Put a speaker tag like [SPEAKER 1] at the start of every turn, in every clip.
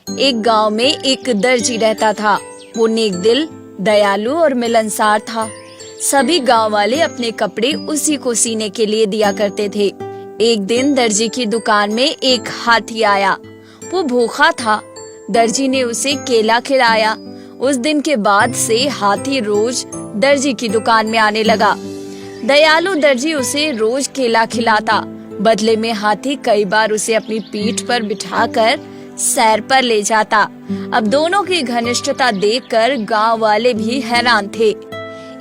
[SPEAKER 1] एक गांव में एक दर्जी रहता था। वो नेक दिल, दयालु और मिलनसार था। सभी गांव वाले अपने कपड़े उसी को सीने के लिए दिया करते थे। एक दिन दर्जी की दुकान में एक हाथी आया। वो भूखा था। दर्जी ने उसे केला खिलाया। उस दिन के बाद से हाथी रोज दर्जी की दुकान में आने लगा। दयालु दर्जी उसे रोज केला खिलाता। बदले में हाथी कई बार उसे अपनी पीठ पर बिठाकर सैर पर ले जाता। अब दोनों की घनिष्ठता देखकर गांव वाले भी हैरान थे।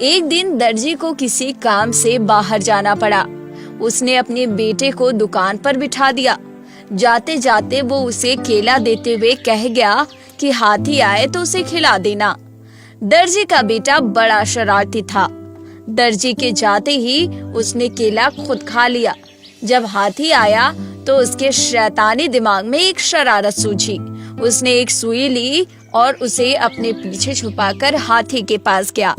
[SPEAKER 1] एक दिन दर्जी को किसी काम से बाहर जाना पड़ा। उसने अपने बेटे को दुकान पर बिठा दिया। जाते जाते वो उसे केला देते हुए कह गया कि हाथी आए तो उसे खिला देना। दर्जी का बेटा बड़ा शरारती था। दर्जी के जाते ही उसने केला खुद खा लिया। जब हाथी आया तो उसके शैतानी दिमाग में एक शरारत सूझी। उसने एक सुई ली और उसे अपने पीछे छुपाकर हाथी के पास गया।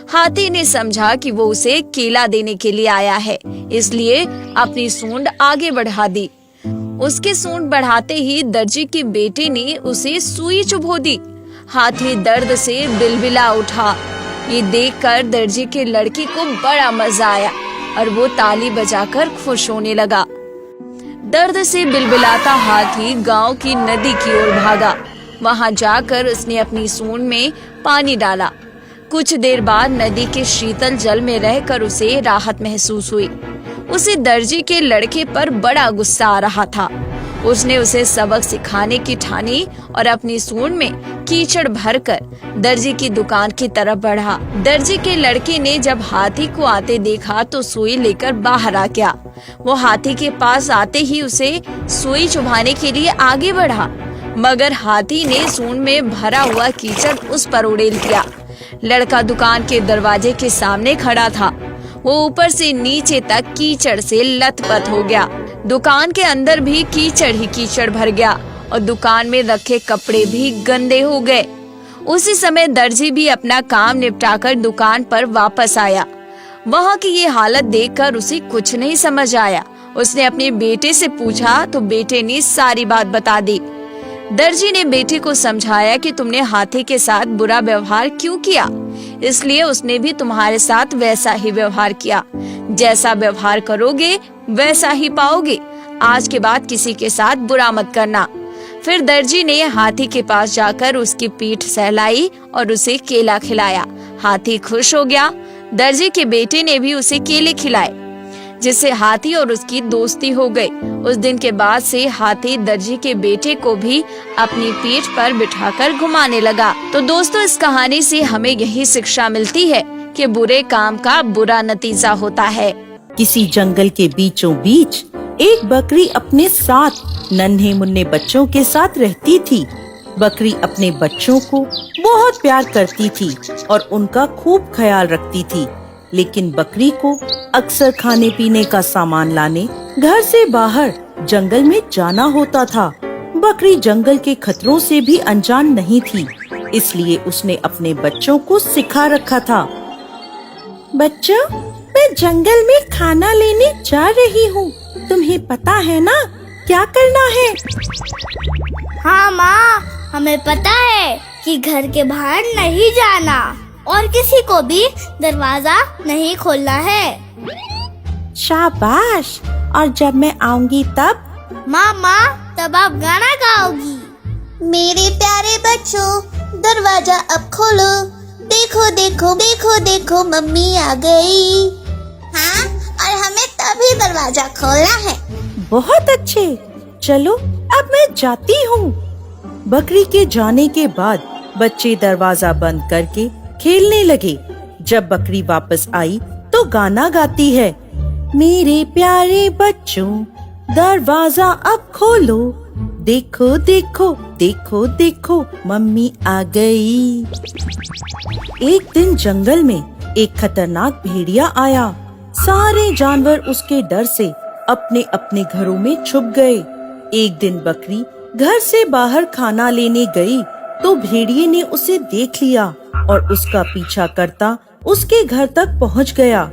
[SPEAKER 1] हाथी ने समझा कि वो उसे केला देने के लिए आया है, इसलिए अपनी सूंड आगे बढ़ा दी। उसकी सूंड बढ़ाते ही दर्जी के बेटे ने उसे सुई चुभो दी। हाथी दर्द से बिलबिला उठा। ये देखकर दर्जी के लड़के को बड़ा मजा आया और वो ताली बजाकर खुश होने लगा। दर्द से बिलबिलाता हाथी गांव की नदी की ओर भागा। वहां जाकर उसने अपनी सूंड में पानी डाला। कुछ देर बाद नदी के शीतल जल में रहकर उसे राहत महसूस हुई। उसे दर्जी के लड़के पर बड़ा गुस्सा आ रहा था। उसने उसे सबक सिखाने की ठानी और अपनी सूंड में कीचड़ भरकर दर्जी की दुकान की तरफ बढ़ा। दर्जी के लड़के ने जब हाथी को आते देखा तो सुई लेकर बाहर आ गया। वो हाथी के पास आते ही उसे सुई चुभाने के लिए आगे बढ़ा, मगर हाथी ने सूंड में भरा हुआ कीचड़ उस पर उड़ेल दिया। लड़का दुकान के दरवाजे के सामने खड़ा था। वो ऊपर से नीचे तक कीचड़ से लथपथ हो गया। दुकान के अंदर भी कीचड़ ही कीचड़ भर गया और दुकान में रखे कपड़े भी गंदे हो गए। उसी समय दर्जी भी अपना काम निपटाकर दुकान पर वापस आया। वहाँ की ये हालत देखकर उसे कुछ नहीं समझ आया। उसने अपने बेटे से पूछा तो बेटे ने सारी बात बता दी। दर्जी ने बेटे को समझाया कि तुमने हाथी के साथ बुरा व्यवहार क्यों किया, इसलिए उसने भी तुम्हारे साथ वैसा ही व्यवहार किया। जैसा व्यवहार करोगे वैसा ही पाओगे। आज के बाद किसी के साथ बुरा मत करना। फिर दर्जी ने हाथी के पास जाकर उसकी पीठ सहलाई और उसे केला खिलाया। हाथी खुश हो गया। दर्जी के बेटे ने भी उसे केले खिलाए, जिससे हाथी और उसकी दोस्ती हो गई। उस दिन के बाद से हाथी दर्जी के बेटे को भी अपनी पीठ पर बिठाकर घुमाने लगा। तो दोस्तों, इस कहानी से हमें यही शिक्षा मिलती है कि बुरे काम का बुरा नतीजा होता है।
[SPEAKER 2] किसी जंगल के बीचों बीच एक बकरी अपने 7 नन्हे मुन्ने बच्चों के साथ रहती थी। बकरी अपने बच्चों को बहुत प्यार करती थी और उनका खूब ख्याल रखती थी, लेकिन बकरी को अक्सर खाने पीने का सामान लाने घर से बाहर जंगल में जाना होता था। बकरी जंगल के खतरों से भी अनजान नहीं थी, इसलिए उसने अपने बच्चों को सिखा रखा था। बच्चों, मैं जंगल में खाना लेने जा रही हूँ। तुम्हें पता है ना क्या करना है?
[SPEAKER 3] हाँ माँ, हमें पता है कि घर के बाहर नहीं जाना और किसी को भी दरवाजा नहीं खोलना है।
[SPEAKER 2] शाबाश। और जब मैं आऊंगी तब?
[SPEAKER 3] माँ, तब आप गाना गाओगी।
[SPEAKER 4] मेरे प्यारे बच्चों, दरवाजा अब खोलो। देखो देखो देखो देखो, मम्मी आ गई। हाँ, और हमें तभी दरवाजा खोलना है।
[SPEAKER 2] बहुत अच्छे। चलो अब मैं जाती हूँ। बकरी के जाने के बाद बच्चे दरवाजा बंद करके खेलने लगे। जब बकरी वापस आई तो गाना गाती है। मेरे प्यारे बच्चों, दरवाजा अब खोलो। देखो देखो देखो देखो, मम्मी आ गई। एक दिन जंगल में एक खतरनाक भेड़िया आया। सारे जानवर उसके डर से अपने अपने घरों में छुप गए। एक दिन बकरी घर से बाहर खाना लेने गई तो भेड़िए ने उसे देख लिया और उसका पीछा करता उसके घर तक पहुंच गया।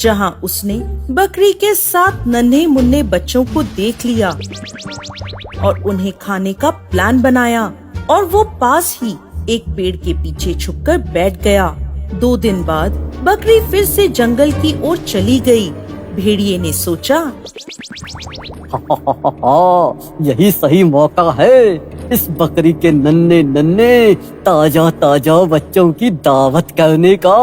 [SPEAKER 2] जहां उसने बकरी के 7 नन्हे मुन्ने बच्चों को देख लिया और उन्हें खाने का प्लान बनाया। और वो पास ही एक पेड़ के पीछे छुपकर बैठ गया। 2 दिन बाद बकरी फिर से जंगल की ओर चली गई। भेड़िए ने सोचा,
[SPEAKER 5] यही सही मौका है इस बकरी के नन्हे नन्हे ताजा ताजा बच्चों की दावत करने का।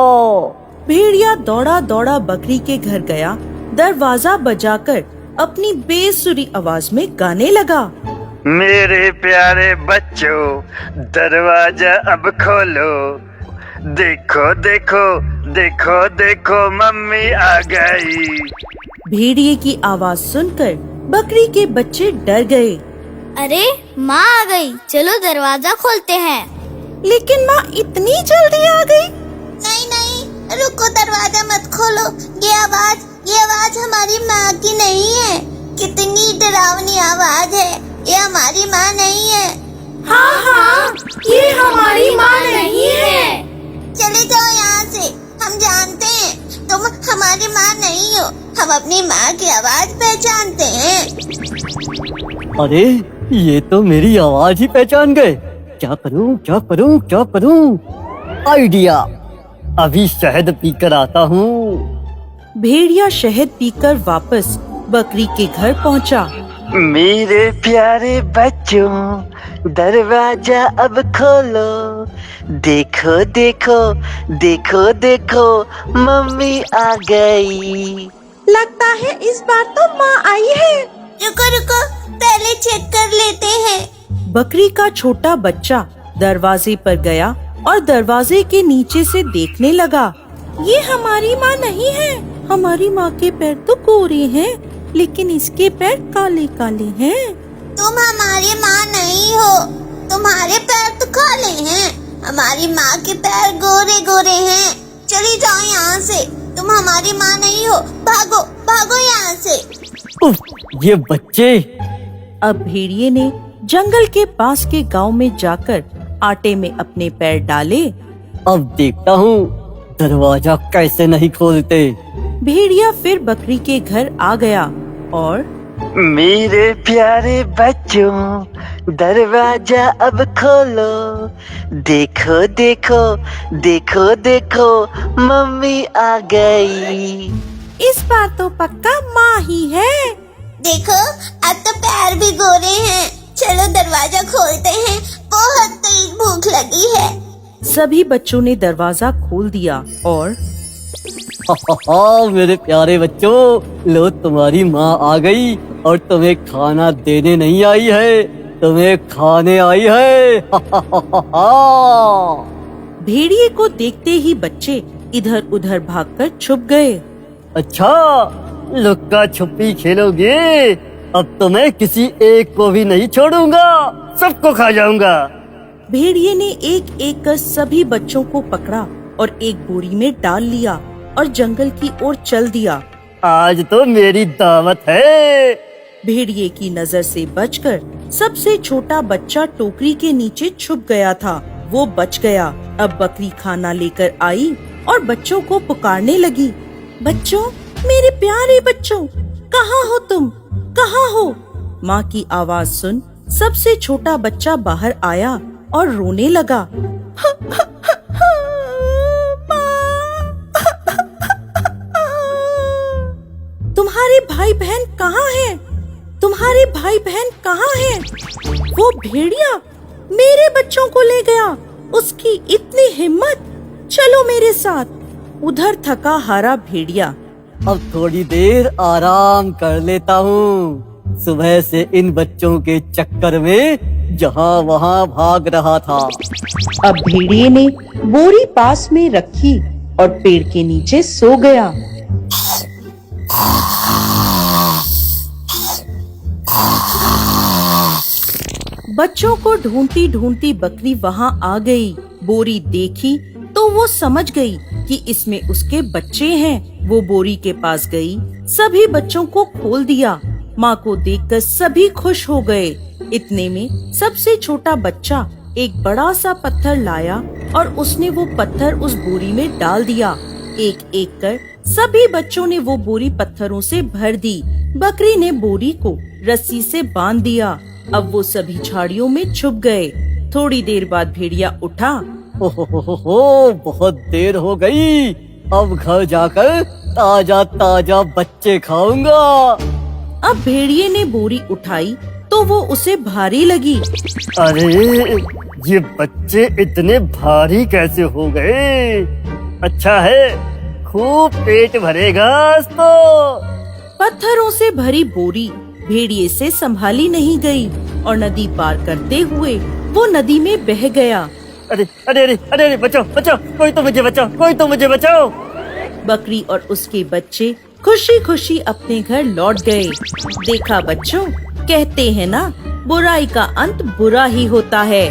[SPEAKER 2] भेड़िया दौड़ा दौड़ा बकरी के घर गया, दरवाजा बजाकर अपनी बेसुरी आवाज में गाने लगा।
[SPEAKER 6] मेरे प्यारे बच्चों, दरवाजा अब खोलो, देखो देखो देखो देखो मम्मी आ गई।
[SPEAKER 2] भेड़िए की आवाज सुनकर बकरी के बच्चे डर गए।
[SPEAKER 3] अरे माँ आ गई, चलो दरवाजा खोलते हैं।
[SPEAKER 2] लेकिन माँ इतनी जल्दी आ गई।
[SPEAKER 4] नहीं नहीं, रुको, दरवाजा मत खोलो। ये आवाज हमारी माँ की नहीं है। कितनी डरावनी आवाज है। ये हमारी माँ नहीं है।
[SPEAKER 3] हाँ, ये हमारी माँ नहीं है।
[SPEAKER 4] चले जाओ यहाँ से। हम जानते हैं तुम हमारी माँ नहीं हो। हम अपनी माँ की आवाज पहचानते हैं।
[SPEAKER 5] अरे ये तो मेरी आवाज ही पहचान गए। क्या करूं क्या करूं क्या करूं? आइडिया, अभी शहद पीकर आता हूँ।
[SPEAKER 2] भेड़िया शहद पीकर वापस बकरी के घर पहुँचा।
[SPEAKER 6] मेरे प्यारे बच्चों, दरवाजा अब खोलो, देखो देखो देखो देखो मम्मी आ गई।
[SPEAKER 2] लगता है इस बार तो माँ आई है।
[SPEAKER 4] रुको रुको, पहले चेक कर लेते हैं।
[SPEAKER 2] बकरी का छोटा बच्चा दरवाजे पर गया और दरवाजे के नीचे से देखने लगा। ये हमारी माँ नहीं है। हमारी माँ के पैर तो गोरे हैं, लेकिन इसके पैर काले काले हैं।
[SPEAKER 4] तुम हमारी माँ नहीं हो। तुम्हारे पैर तो काले हैं। हमारी माँ के पैर गोरे गोरे हैं। चली जाओ यहाँ से। तुम हमारी माँ नहीं हो। भागो भागो यहाँ से।
[SPEAKER 5] उफ, ये बच्चे।
[SPEAKER 2] अब भेड़िए ने जंगल के पास के गांव में जाकर आटे में अपने पैर डाले।
[SPEAKER 5] अब देखता हूँ दरवाजा कैसे नहीं खोलते।
[SPEAKER 2] भेड़िया फिर बकरी के घर आ गया और
[SPEAKER 6] मेरे प्यारे बच्चों, दरवाजा अब खोलो, देखो देखो देखो देखो मम्मी आ गई।
[SPEAKER 2] इस बार तो पक्का माँ ही है।
[SPEAKER 4] देखो, अब तो पैर भी गोरे हैं। चलो दरवाजा खोलते हैं। बहुत तेज भूख लगी है।
[SPEAKER 2] सभी बच्चों ने दरवाजा खोल दिया और
[SPEAKER 5] मेरे प्यारे बच्चों, लो तुम्हारी माँ आ गई और तुम्हें खाना देने नहीं आई है, तुम्हें खाने आई है।
[SPEAKER 2] भेड़िए को देखते ही बच्चे इधर उधर भागकर छुप गए।
[SPEAKER 5] अच्छा, लुक्का छुपी खेलोगे? अब तो मैं किसी एक को भी नहीं छोड़ूंगा, सबको खा जाऊंगा।
[SPEAKER 2] भेड़िए ने एक एक कर सभी बच्चों को पकड़ा और एक बोरी में डाल लिया और जंगल की ओर चल दिया।
[SPEAKER 5] आज तो मेरी दावत है।
[SPEAKER 2] भेड़िए की नजर से बचकर सबसे छोटा बच्चा टोकरी के नीचे छुप गया था। वो बच गया। अब बकरी खाना लेकर आई और बच्चों को पुकारने लगी। बच्चों, मेरे प्यारे बच्चों, कहाँ हो तुम? कहाँ हो? माँ की आवाज सुन सबसे छोटा बच्चा बाहर आया और रोने लगा। तुम्हारे भाई बहन कहाँ हैं? तुम्हारे भाई बहन कहाँ हैं? वो भेड़िया मेरे बच्चों को ले गया। उसकी इतनी हिम्मत! चलो मेरे साथ। उधर थका हारा भेड़िया
[SPEAKER 5] अब थोड़ी देर आराम कर लेता हूँ। सुबह से इन बच्चों के चक्कर में जहाँ वहाँ भाग रहा था।
[SPEAKER 2] अब भेड़िए ने बोरी पास में रखी और पेड़ के नीचे सो गया। बच्चों को ढूंढती ढूंढती बकरी वहाँ आ गई। बोरी देखी तो वो समझ गई कि इसमें उसके बच्चे हैं। वो बोरी के पास गई, सभी बच्चों को खोल दिया। माँ को देखकर सभी खुश हो गए। इतने में सबसे छोटा बच्चा एक बड़ा सा पत्थर लाया और उसने वो पत्थर उस बोरी में डाल दिया। एक एक कर सभी बच्चों ने वो बोरी पत्थरों से भर दी। बकरी ने बोरी को रस्सी से बांध दिया। अब वो सभी झाड़ियों में छुप गए। थोड़ी देर बाद भेड़िया उठा।
[SPEAKER 5] हो, बहुत देर हो गई। अब घर जाकर ताजा ताजा बच्चे खाऊंगा।
[SPEAKER 2] अब भेड़िए ने बोरी उठाई तो वो उसे भारी लगी।
[SPEAKER 5] अरे ये बच्चे इतने भारी कैसे हो गए? अच्छा है, खूब पेट भरेगा आज तो।
[SPEAKER 2] पत्थरों से भरी बोरी भेड़िए से संभाली नहीं गई और नदी पार करते हुए वो नदी में बह गया।
[SPEAKER 5] अरे अरे अरे अरे अरे बचाओ बचाओ, कोई तो मुझे बचाओ, कोई तो मुझे बचाओ।
[SPEAKER 2] बकरी और उसके बच्चे खुशी खुशी अपने घर लौट गए। देखा बच्चों, कहते हैं ना, बुराई का अंत बुरा ही होता है।